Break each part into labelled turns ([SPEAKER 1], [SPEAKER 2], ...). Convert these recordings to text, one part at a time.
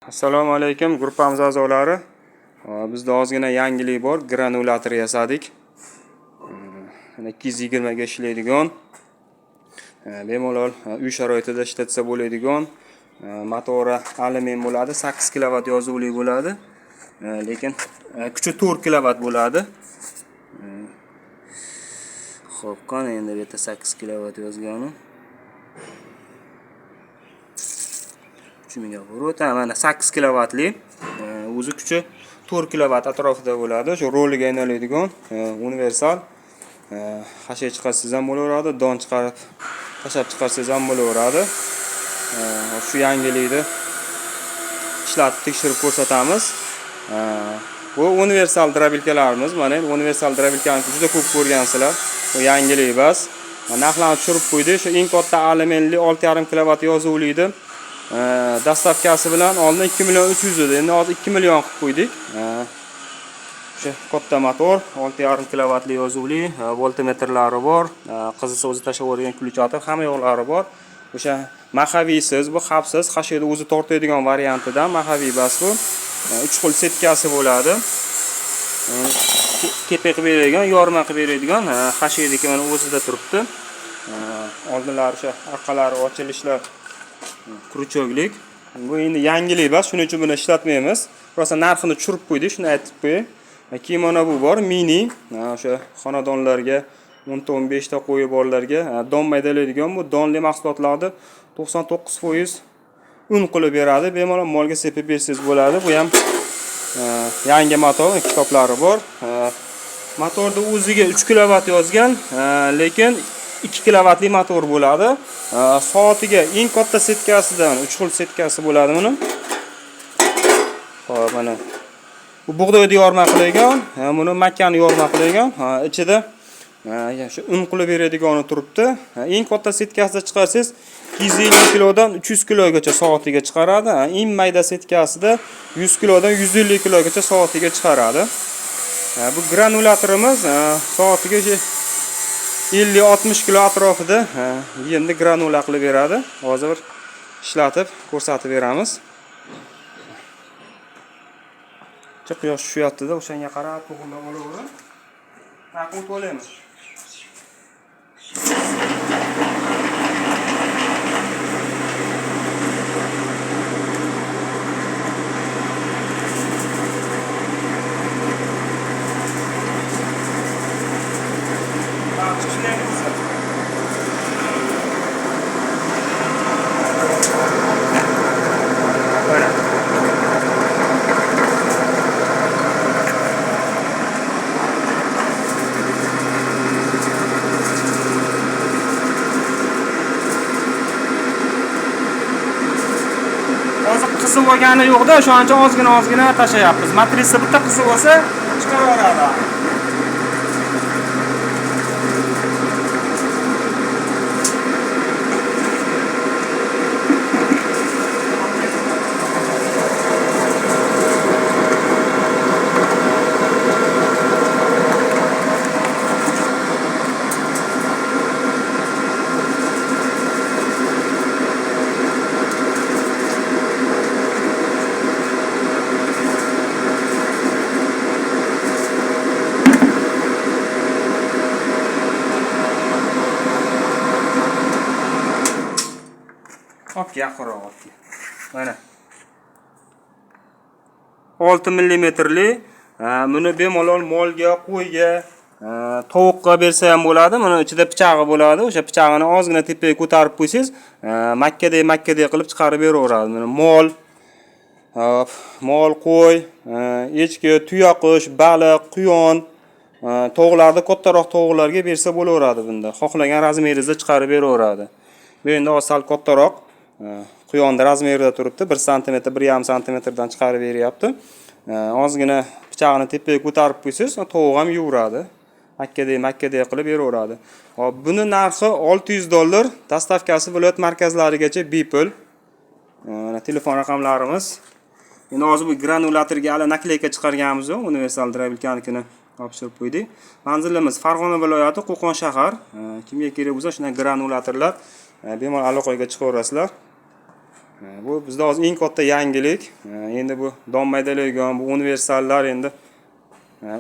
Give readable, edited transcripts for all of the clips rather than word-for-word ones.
[SPEAKER 1] Assalomu alaykum gruppamiz a'zolari. Bizda ozgina yangilik bor. Granulator yasadik. 220 ga ishlaydigan. Bemalol uy sharoitida ishlatsa bo'ladigan. Motori alyumin bo'ladi, 8 kW yozuvli bo'ladi. Lekin kuchi 4 kW bo'ladi. Xo'p, qani endi bu yerda 8 kW yozgani. Mana 8 kWli, o'zi kuchi 4 kW atrofida bo'ladi. Shu roliga aylanadigan universal. Hasha chiqarsangiz ham bo'laveradi, don chiqarib tashlab chiqarsangiz ham bo'laveradi. Shu yangilikni ishlatib tekshirib ko'rsatamiz. Bu universal drabilkalarimiz. Mana universal drabilkani juda ko'p ko'rgansizlar. Bu yangilik emas. Narxlarni tushirib qo'ydik. Shu eng katta alyuminli 6,5 kW yozuvli dastavkasi bilan oldin 2.300.000 edi. Endi hozir 2 million qilib qo'ydik. O'sha katta motor, 6,5 kW yozuvli, voltmetrlari bor, qizilsa o'zi tashlab yuborgan ключатор, hamma yo'llari bor. O'sha mahaviysiz, bu xavfsiz, hashida o'zi tortadigan variantidan mahaviy bas bu. 3 xil setkasi bo'ladi. Kepa qilib beradigan, yorma qilib beradigan, hashidagi mana o'zida turibdi. Oldinlari o'sha orqalari ochilishlar kruchoglik. Bu endi yangilik emas, shuning uchun buni ishlatmaymiz. Rosa narxini tushirib qo'ydik, shuni aytib qo'yay. Keyin mana bu bor, mini, o'sha xonadonlarga 10-15 ta qo'yi borlarga don maydalaydigan bu donli mahsulotlarni 99% un qilib beradi. Bemalol molga sepib bersangiz bo'ladi. Bu ham yangi motor, kitoblari bor. Motorda o'ziga 3 kW yozgan, lekin 2 kWli motor bo'ladi. Soatiga eng katta setkasidan 3 xil setkasi bo'ladi buni. Xo'p, mana bu bug'doyni yorma qilingan, buni makkani yorma qilingan. Ichida shu un qilib beradigani turibdi. Eng katta setkasida chiqarsangiz 250 kilodan 300 kilogacha soatiga chiqaradi. Eng mayda setkasida 100 kilodan 150 kilogacha soatiga chiqaradi. Bu granulatorimiz soatiga 50-60 kilo atrofida endi granula qilib beradi. Hozir bir ishlatib ko'rsatib beramiz. Quyosh tushyapti-da, o'shanga qarab to'g'rilab olaverib. Taqib to'laymiz. Qisib olgani yo'qda, o'shancha ozgina tashlayapmiz. Matrisi bitta qisib olsa, chiqaraveradi. Hop, yaqinroq oldi. Mana 6 mmli. Buni bemalol molga, qo'yga, tovuqqa bersa ham bo'ladi. Buni ichida pichog'i bo'ladi. O'sha pichog'ini ozgina tepaga ko'tarib qo'ysangiz, makkadek qilib chiqarib beraveradi. Mana mol, qo'y, echki, tuyaqush, baliq, quyon, tovuqlarni kattaroq tovuqlarga bersa bo'laveradi bunda. Xohlagan razmeringizda chiqarib beraveradi. Bu endi sal kattaroq quyonni razmerida turibdi, 1 sm, 1,5 sm dan chiqarib beryapti. Ozgina pichoqni tepaga ko'tarib qo'ysangiz, tovuq ham yuradi. Makkadek qilib beraveradi. Hop, buni narxi $600. Dastavkasi viloyat markazlarigacha bepul. Mana telefon raqamlarimiz. Endi hozir bu granulatorga hali nakleyka chiqarganmiz, universal drabilkanikini topshirib qo'ydik. Manzilimiz Farg'ona viloyati, Qo'qon shahar. Kimga kerak bo'lsa, shunday granulatorlar bemalol aloqaga chiqaverasizlar. Bu bizda hozir eng katta yangilik. Endi bu don maydalaydigan bu universallar endi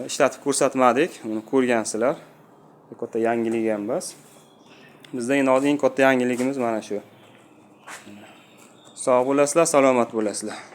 [SPEAKER 1] ishlatib ko'rsatmadik. Uni ko'rgansizlar. Bu katta yangilik ham emas. Bizda endi hozir eng katta yangiligimiz mana shu. Sog' bo'lasizlar, salomat bo'lasizlar.